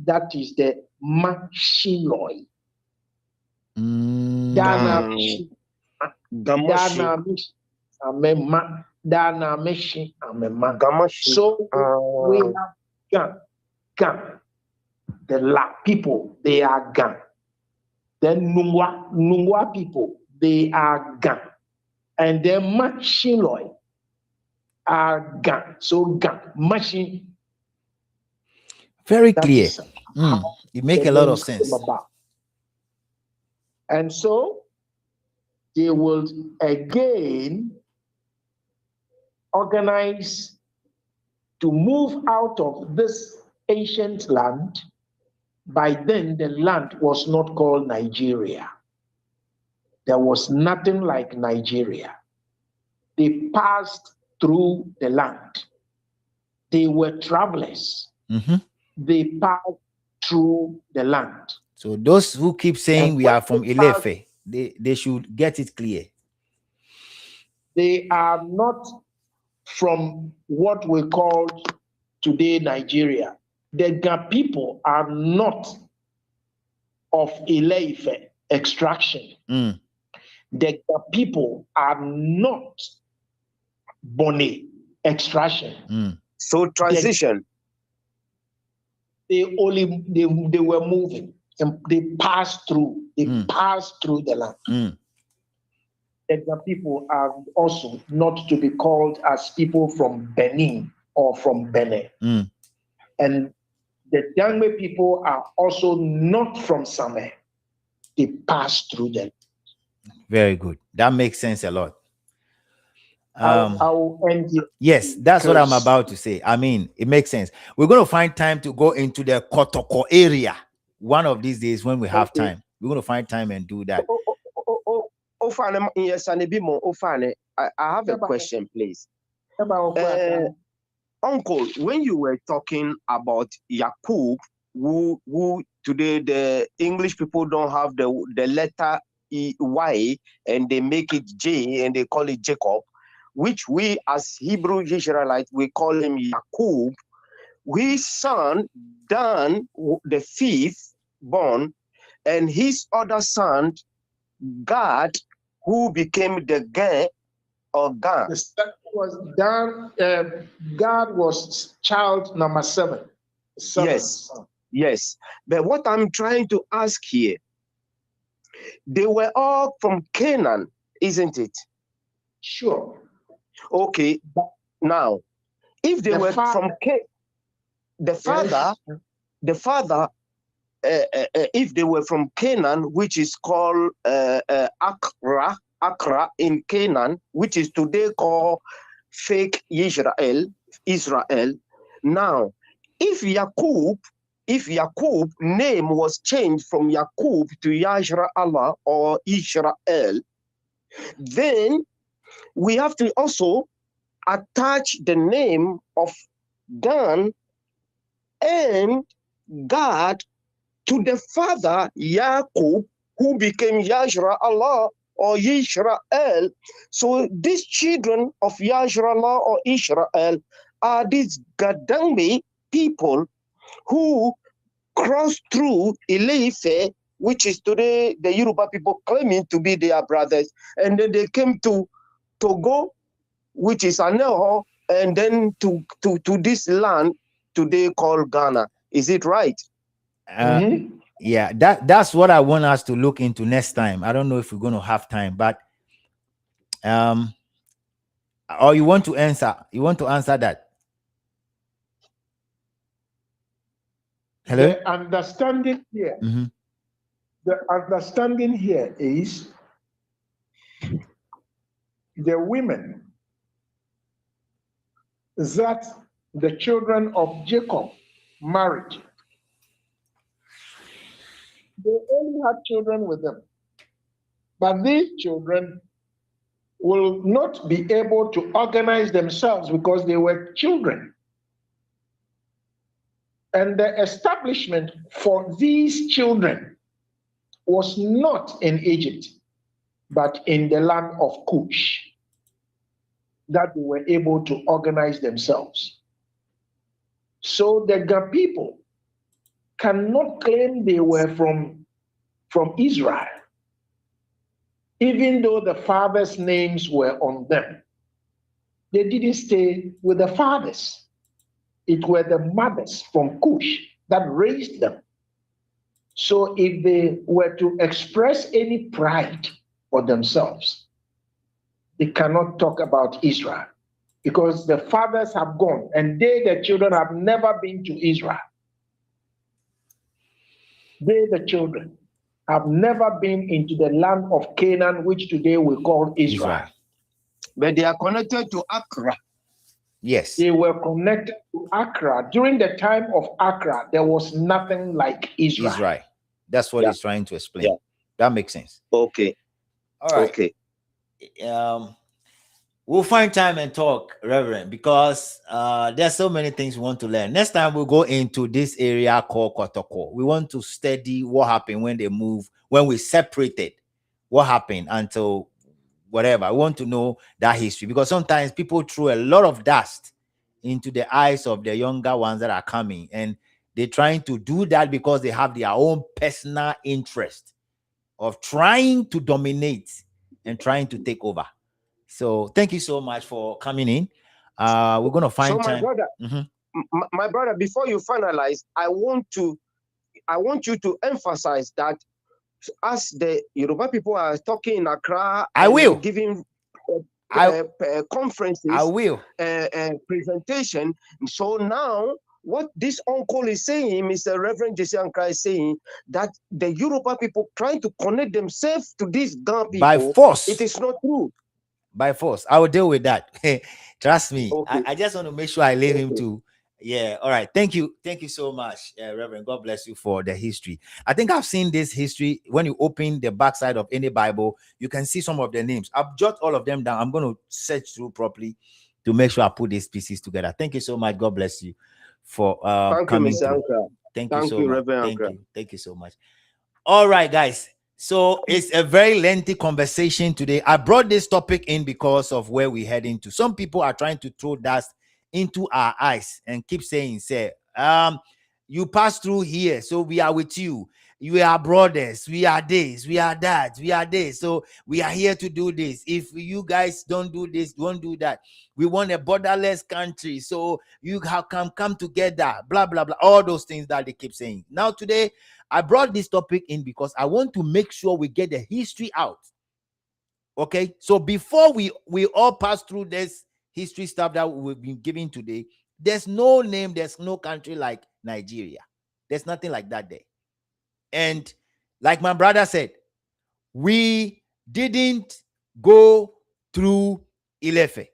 That is the Machiloi. So we have Gan. The La people, they are Gan. Then Nungwa people, they are Gan. And then Machiloi are Gan. So Gan, Machi. Very clear. It makes a lot of sense. And so they will again organize to move out of this ancient land. By then, the land was not called Nigeria. There was nothing like Nigeria. They passed through the land. They were travelers. They passed through the land. So those who keep saying we are from Ilefe, they should get it clear. They are not from what we call today Nigeria. The Ga people are not of Ile-Ife extraction. The Ga people are not Bonny extraction. So transition. They were moving and they passed through. They passed through the land. Edgar people are also not to be called as people from Benin or from Benin. Mm. And the Dangme people are also not from Same. They pass through them. Very good. That makes sense a lot. I'll end here. Yes, that's what I'm because- about to say. I mean, it makes sense. We're going to find time to go into the Kotoko area one of these days when we have Okay. time. We're going to find time and do that. Ofane, yes, and a bit more. Ofane, I have a question, please. Uncle, when you were talking about Yakub, who today the English people don't have the letter Y and they make it J and they call it Jacob, which we as Hebrew Israelites, we call him Yakub. His son, Dan, the fifth born, and his other son, Gad, who became the Gan or Gan. The second was Dan. God was child number 7. Yes, yes. But what I'm trying to ask here, they were all from Canaan, isn't it? Sure. Okay. Now, if they were from Canaan, the father, if they were from Canaan, which is called Accra in Canaan, which is today called fake Israel. Now, if Yakub name was changed from Yakub to Yashra or Israel, then we have to also attach the name of Dan and God to the father Yakub, who became Yashra Allah or Israel. So these children of Yashra Allah or Israel are these Gadangme people who crossed through Ileife, which is today the Yoruba people claiming to be their brothers, and then they came to Togo, which is Aneho, and then to this land today called Ghana. Is it right? Yeah, that's what I want us to look into next time. I don't know if we're going to have time, but or you want to answer that? Hello? The understanding here, the understanding here is the women that the children of Jacob married. They only had children with them. But these children will not be able to organize themselves because they were children. And the establishment for these children was not in Egypt, but in the land of Cush, that they were able to organize themselves. So the Ga people cannot claim they were from Israel, even though the fathers' names were on them. They didn't stay with the fathers. It were the mothers from Cush that raised them. So if they were to express any pride for themselves, they cannot talk about Israel because the fathers have gone and they, the children, have never been to Israel. They, the children, have never been into the land of Canaan, which today we call Israel. But they are connected to Accra. Yes. They were connected to Accra. During the time of Accra, there was nothing like Israel. That's what he's trying to explain. Yeah. That makes sense. Okay. All right. Okay. We'll find time and talk, Reverend, because there's so many things we want to learn. Next time we'll go into this area called Kotoko. We want to study what happened when they moved, when we separated, what happened until whatever. I want to know that history because sometimes people throw a lot of dust into the eyes of the younger ones that are coming, and they're trying to do that because they have their own personal interest of trying to dominate and trying to take over. So thank you so much for coming in. We're going to find my time. Brother, my brother, before you finalize, I want you to emphasize that as the Yoruba people are talking in Accra I will. giving I conferences, will. presentation. So now, what this uncle is saying, Mr. Reverend Jesse Ankara is saying, that the Yoruba people trying to connect themselves to these Ghana By people, force. it is not true. By force. I will deal with that. Trust me. Okay. I just want to make sure I leave him Okay. to. Yeah. All right. Thank you. Thank you so much, Reverend. God bless you for the history. I think I've seen this history. When you open the backside of any Bible, you can see some of the names. I've jotted all of them down. I'm going to search through properly to make sure I put these pieces together. Thank you so much. God bless you for Thank you, coming Mr. through. Ankara. Thank you Thank so you, much. Reverend Thank Ankara. you. Thank you so much. All right, guys. So it's a very lengthy conversation today. I brought this topic in because of where we're heading to. Some people are trying to throw dust into our eyes and keep saying, say, you pass through here, so we are with you. You are brothers, we are this, we are that, we are this. So we are here to do this. If you guys don't do this, don't do that. We want a borderless country. So you have come together, blah, blah, blah. All those things that they keep saying. Now, today, I brought this topic in because I want to make sure we get the history out. Okay, so before we all pass through this history stuff that we've been giving today, there's no name, there's no country like Nigeria. There's nothing like that there. And like my brother said, we didn't go through Ilefe.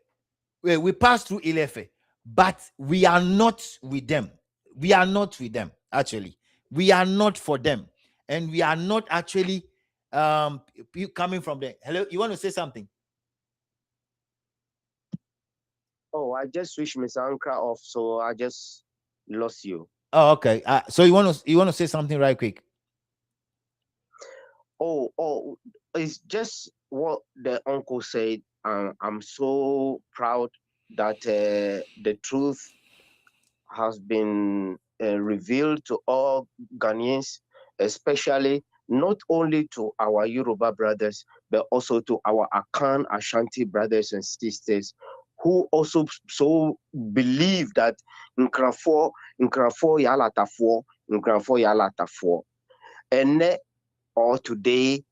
We passed through Ilefe, but we are not with them. We are not with them, actually. We are not for them. And we are not actually coming from there. Hello, you want to say something? Oh, I just switched Mr. Ankara off, so I just lost you. Oh, okay. So you want to say something right quick? Oh, it's just what the uncle said. I'm so proud that the truth has been revealed to all Ghanaians, especially not only to our Yoruba brothers, but also to our Akan Ashanti brothers and sisters who also so believe that Nkrafo Yalatafo, Nkrafo Yalatafo. And or today,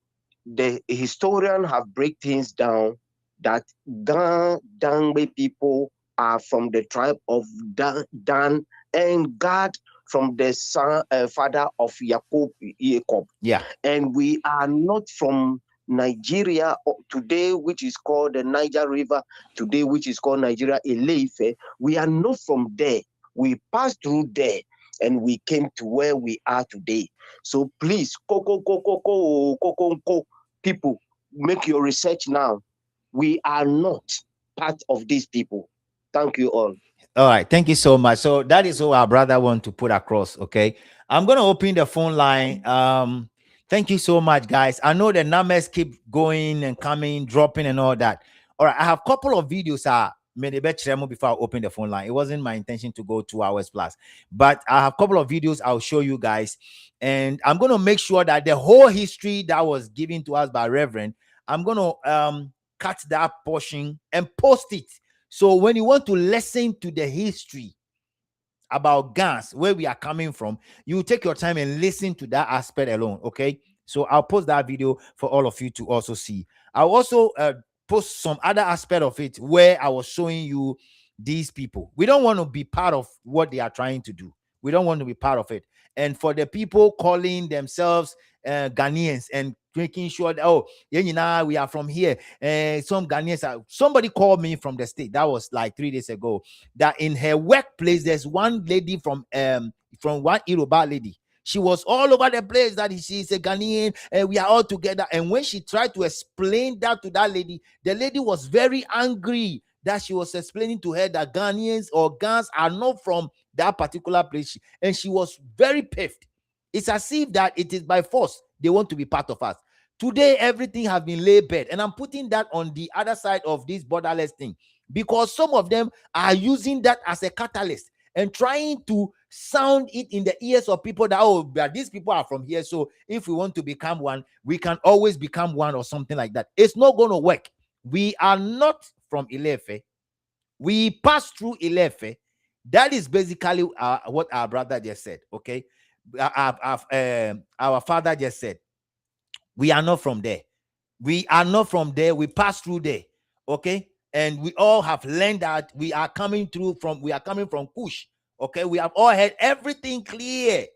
the historian have break things down that Dangbe people are from the tribe of Dan, and God from the father of Jacob. Yeah. And we are not from Nigeria today, which is called the Niger River, today, which is called Nigeria Eleife. We are not from there. We passed through there and we came to where we are today. So please, people, make your research now. We are not part of these people. Thank you all. All right, thank you so much. So that is what our brother want to put across. Okay, I'm gonna open the phone line. Thank you so much, guys. I know the numbers keep going and coming, dropping, and all that. All right, I have a couple of videos. Maybe before I open the phone line. It wasn't my intention to go 2 hours plus, but I have a couple of videos I'll show you guys, and I'm gonna make sure that the whole history that was given to us by Reverend, I'm gonna cut that portion and post it. So when you want to listen to the history about gas, where we are coming from, you take your time and listen to that aspect alone. Okay. So I'll post that video for all of you to also see. I'll also post some other aspect of it where I was showing you these people. We don't want to be part of what they are trying to do. We don't want to be part of it. And for the people calling themselves Ghanaians and making sure that, oh, yeah, you know, we are from here. Some Ghanaians somebody called me from the state. That was like 3 days ago. That in her workplace, there's one lady from one Yoruba lady. She was all over the place that she's a Ghanaian and we are all together. And when she tried to explain that to that lady, the lady was very angry that she was explaining to her that Ghanaians or Ghans are not from that particular place. And she was very piffed. It's as if that it is by force they want to be part of us. Today, everything has been laid bare. And I'm putting that on the other side of this borderless thing because some of them are using that as a catalyst and trying to sound it in the ears of people that, oh, but these people are from here. So if we want to become one, we can always become one or something like that. It's not going to work. We are not from Ilefe. We pass through Ilefe. That is basically what our brother just said. Okay. Our father just said. We are not from there. We are not from there. We pass through there. Okay. And we all have learned that we are coming from Kush. Okay. We have all had everything clear.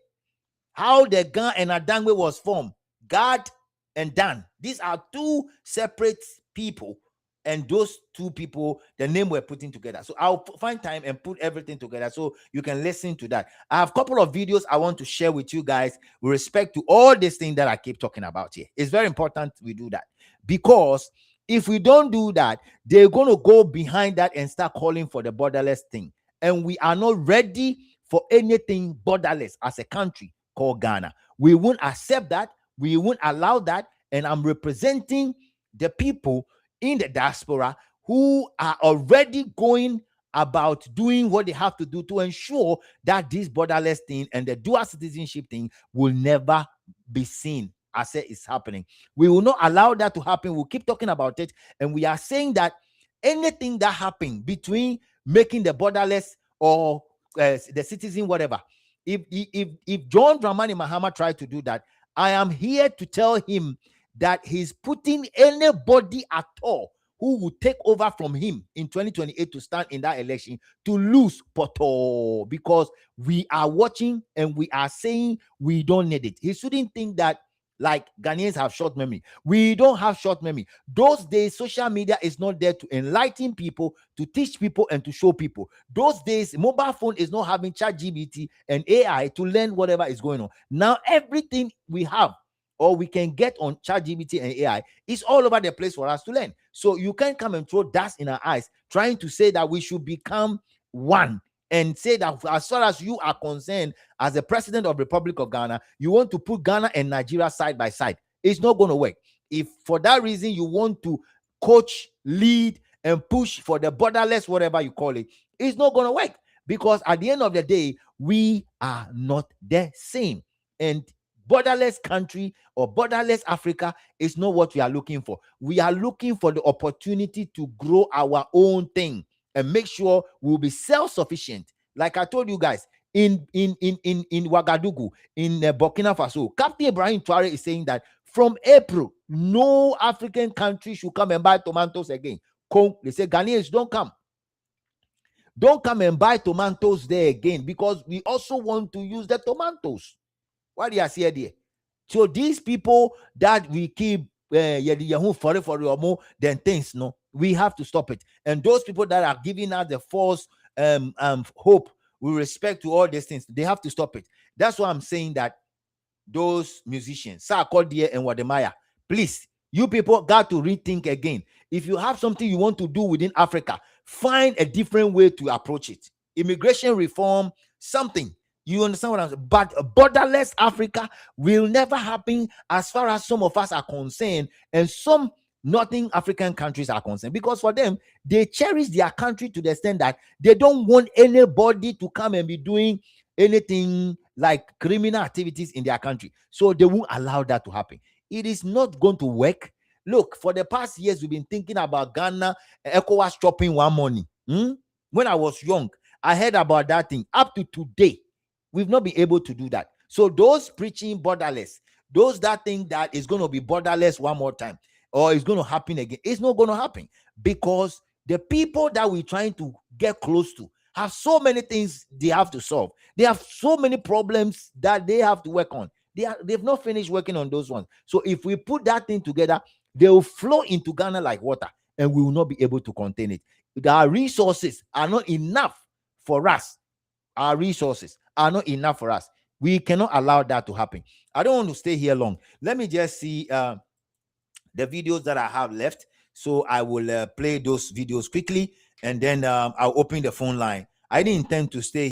How the Gan and Adangwe was formed. Gad and Dan. These are two separate people. And those two people, the name we're putting together. So I'll find time and put everything together so you can listen to that. I have a couple of videos I want to share with you guys with respect to all these things that I keep talking about here. It's very important we do that, because if we don't do that, they're going to go behind that and start calling for the borderless thing. And we are not ready for anything borderless as a country called Ghana. We won't accept that. We won't allow that. And I'm representing the people in the diaspora who are already going about doing what they have to do to ensure that this borderless thing and the dual citizenship thing will never be seen as it is happening. We will not allow that to happen. We'll keep talking about it. And we are saying that anything that happened between making the borderless or the citizen, whatever, if John Dramani Mahama tried to do that, I am here to tell him that he's putting anybody at all who will take over from him in 2028 to stand in that election to lose Poto, because we are watching and we are saying we don't need it. He shouldn't think that like Ghanaians have short memory. We don't have short memory. Those days, social media is not there to enlighten people, to teach people, and to show people. Those days, mobile phone is not having ChatGPT and AI to learn whatever is going on. Now, everything we have or we can get on ChatGPT and AI is all over the place for us to learn. So you can't come and throw dust in our eyes trying to say that we should become one and say that as far as you are concerned, as the president of the Republic of Ghana, you want to put Ghana and Nigeria side by side. It's not going to work. If for that reason you want to coach, lead, and push for the borderless, whatever you call it, it's not going to work, because at the end of the day, we are not the same. And borderless country or borderless Africa is not what we are looking for. We are looking for the opportunity to grow our own thing and make sure we'll be self-sufficient. Like I told you guys, in Ouagadougou, in Burkina Faso, Captain Ibrahim Traore is saying that from April, no African country should come and buy tomatoes again. They say, Ghanaians, don't come. Don't come and buy tomatoes there again, because we also want to use the tomatoes. What do you see there? So these people that we keep for then things, no, we have to stop it. And those people that are giving us the false hope with respect to all these things, they have to stop it. That's why I'm saying that those musicians, Sarkodie and Wademaya, please, you people got to rethink again. If you have something you want to do within Africa, find a different way to approach it. Immigration reform, something. You understand what I'm saying? But borderless Africa will never happen as far as some of us are concerned, and some Northern African countries are concerned, because for them, they cherish their country to the extent that they don't want anybody to come and be doing anything like criminal activities in their country. So they won't allow that to happen. It is not going to work. Look, for the past years, we've been thinking about Ghana, ECOWAS chopping one money. When I was young, I heard about that thing. Up to today, we've not been able to do that. So those preaching borderless, those that think that is going to be borderless one more time, or it's going to happen again, it's not going to happen, because the people that we're trying to get close to have so many things they have to solve. They have so many problems that they have to work on. They've not finished working on those ones. So if we put that thing together, they will flow into Ghana like water, and we will not be able to contain it. Our resources are not enough for us. Our resources are not enough for us. We cannot allow that to happen. I don't want to stay here long. Let me just see the videos that I have left. So I will play those videos quickly, and then I'll open the phone line. I didn't intend to stay